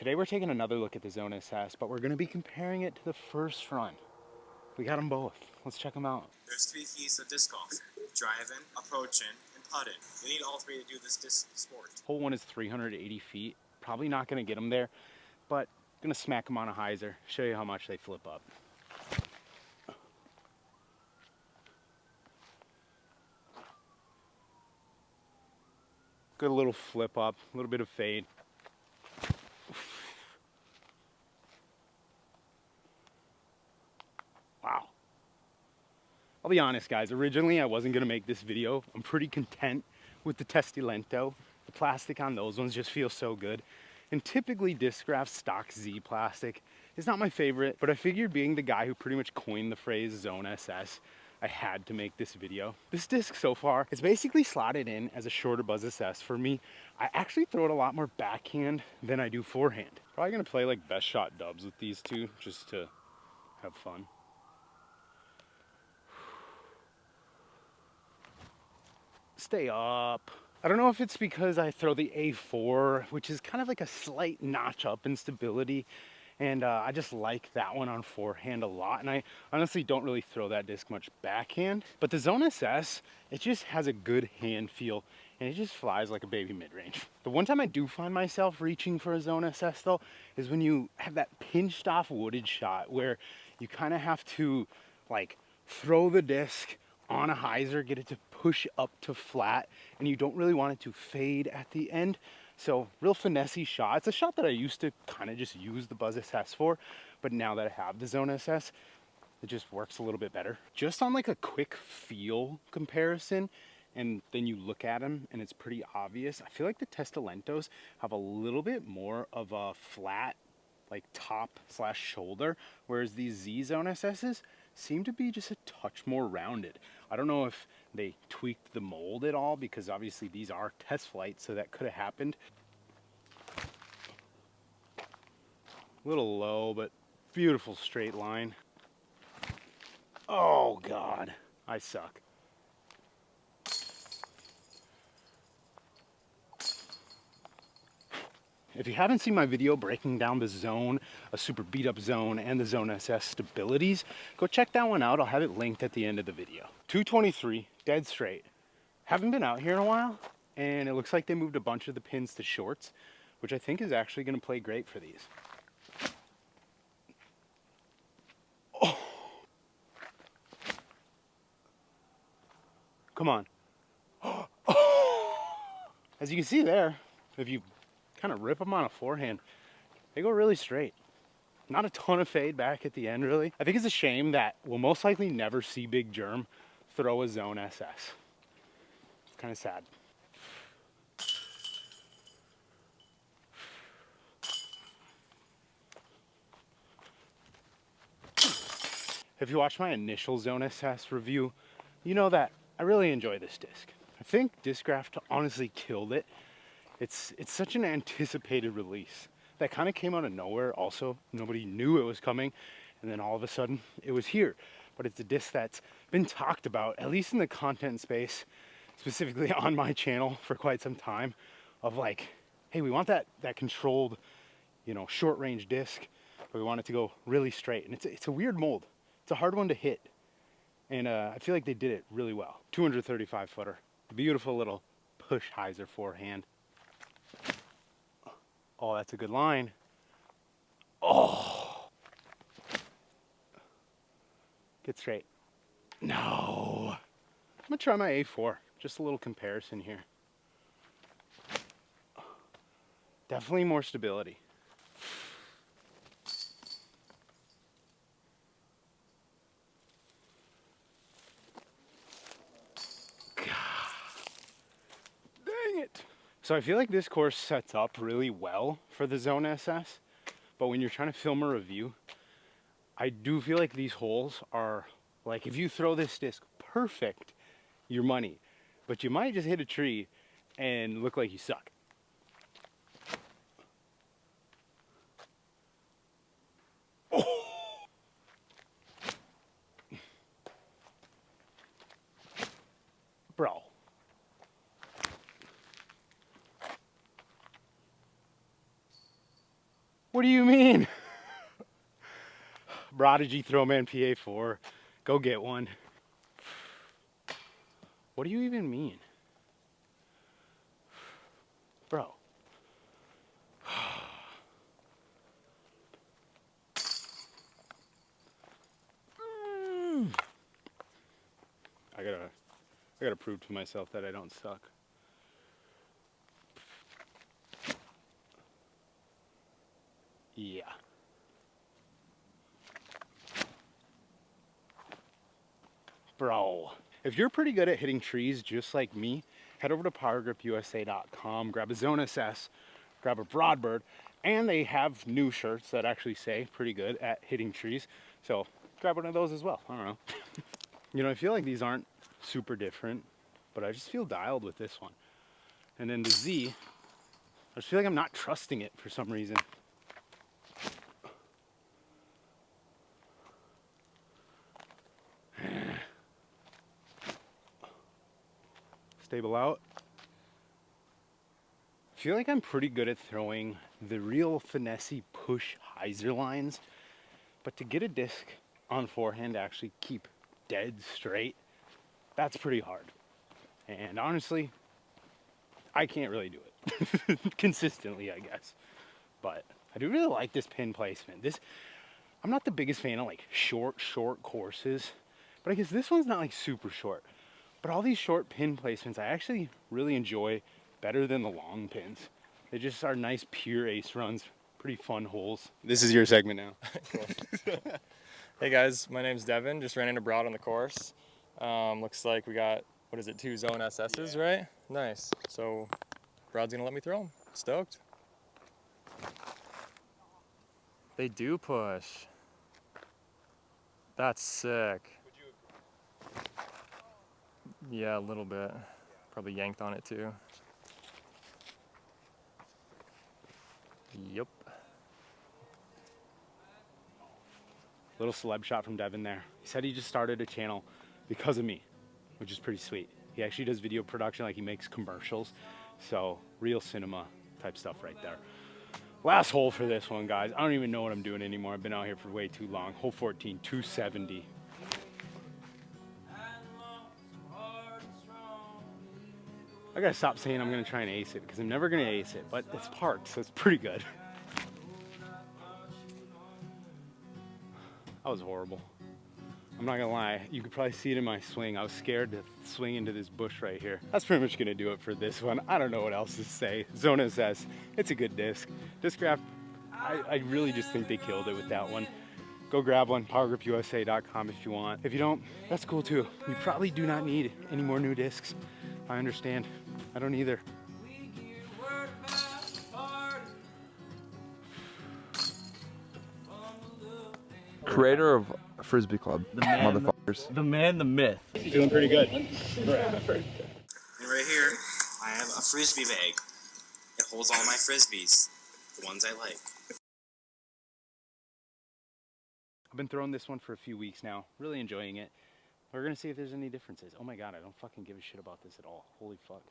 Today we're taking another look at the Zone SS, but we're going to be comparing it to the first run. We got them both. Let's check them out. There's 3 keys to disc golf: driving, approaching, and putting. You need all 3 to do this disc sport. Hole 1 is 380 feet. Probably not going to get them there, but going to smack them on a hyzer, show you how much they flip up. Good little flip up, a little bit of fade. Wow. I'll be honest, guys, originally I wasn't gonna make this video. I'm pretty content with the Testi Lento. The plastic on those ones just feels so good. And typically Discraft stock Z plastic is not my favorite, but I figured being the guy who pretty much coined the phrase Zone SS, I had to make this video. This disc so far is basically slotted in as a shorter Buzz SS. For me, I actually throw it a lot more backhand than I do forehand. Probably gonna play like best shot dubs with these two just to have fun. Stay up. I don't know if it's because I throw the A4, which is kind of like a slight notch up in stability, and I just like that one on forehand a lot, and I honestly don't really throw that disc much backhand. But the Zone SS, it just has a good hand feel, and it just flies like a baby mid-range. The one time I do find myself reaching for a Zone SS though, is when you have that pinched off wooded shot where you kind of have to like throw the disc on a hyzer, get it to push up to flat, and you don't really want it to fade at the end. So real finessey shot. It's a shot that I used to kind of just use the Buzz SS for, but now that I have the Zone SS, it just works a little bit better. Just on like a quick feel comparison, and then you look at them and it's pretty obvious. I feel like the Testi Lentos have a little bit more of a flat like top slash shoulder, whereas these Z Zone SS's seem to be just a touch more rounded. I don't know if they tweaked the mold at all, because obviously these are test flights, so that could have happened. A little low, but beautiful straight line. Oh God, I suck. If you haven't seen my video breaking down the Zone, a super beat up Zone, and the Zone SS stabilities, go check that one out. I'll have it linked at the end of the video. 223, dead straight. Haven't been out here in a while, and it looks like they moved a bunch of the pins to shorts, which I think is actually going to play great for these. Oh. Come on. Oh. As you can see there, if you kind of rip them on a forehand, they go really straight. Not a ton of fade back at the end, really. I think it's a shame that we'll most likely never see Big Germ throw a Zone SS. It's kind of sad. If you watched my initial Zone SS review, you know that I really enjoy this disc. I think Discraft honestly killed it. It's such an anticipated release that kind of came out of nowhere. Also, nobody knew it was coming, and then all of a sudden it was here. But it's a disc that's been talked about, at least in the content space, specifically on my channel, for quite some time, of like, hey, we want that controlled, you know, short range disc, but we want it to go really straight. And it's a weird mold. It's a hard one to hit, and I feel like they did it really well. 235 footer, beautiful little push hyzer forehand. Oh, that's a good line. Oh. Get straight. No. I'm gonna try my A4. Just a little comparison here. Definitely more stability. Dang it. So I feel like this course sets up really well for the Zone SS, but when you're trying to film a review, I do feel like these holes are like, if you throw this disc perfect, your money, but you might just hit a tree and look like you suck. Oh. Bro. What do you mean? Prodigy Throwman PA4. Go get one. What do you even mean? Bro. I gotta prove to myself that I don't suck. Yeah. Bro. If you're pretty good at hitting trees just like me, head over to powergripusa.com, grab a Zone SS, grab a Broadbird, and they have new shirts that actually say pretty good at hitting trees. So grab one of those as well. I don't know. You know, I feel like these aren't super different, but I just feel dialed with this one. And then the Z, I just feel like I'm not trusting it for some reason. Stable out. I feel like I'm pretty good at throwing the real finessey push hyzer lines, but to get a disc on forehand to actually keep dead straight, that's pretty hard. And honestly, I can't really do it consistently, I guess. But I do really like this pin placement. I'm not the biggest fan of like short courses, but I guess this one's not like super short. But all these short pin placements I actually really enjoy better than the long pins. They just are nice pure ace runs, pretty fun holes. This is your segment now. Hey guys, my name's Devin. Just ran into Broad on the course. Looks like we got, what is it, 2 Zone SS's, right? Nice. So Broad's gonna let me throw them. Stoked. They do push. That's sick. Yeah, a little bit. Probably yanked on it too. Yep. Little celeb shot from Devin there. He said he just started a channel because of me, which is pretty sweet. He actually does video production, like he makes commercials. So real cinema type stuff right there. Last hole for this one, guys. I don't even know what I'm doing anymore. I've been out here for way too long. Hole 14, 270. I gotta stop saying I'm gonna try and ace it because I'm never gonna ace it, but it's parked, so it's pretty good. That was horrible. I'm not gonna lie, you could probably see it in my swing. I was scared to swing into this bush right here. That's pretty much gonna do it for this one. I don't know what else to say. Zone SS, it's a good disc. Discraft, I really just think they killed it with that one. Go grab one, powergripusa.com if you want. If you don't, that's cool too. You probably do not need any more new discs. I understand. I don't either. Creator of Frisbee Club, The man, motherfuckers. the man, the myth. Doing pretty good. And right here, I have a frisbee bag. It holds all my frisbees, the ones I like. I've been throwing this one for a few weeks now, really enjoying it. We're gonna see if there's any differences. Oh my god, I don't fucking give a shit about this at all. Holy fuck.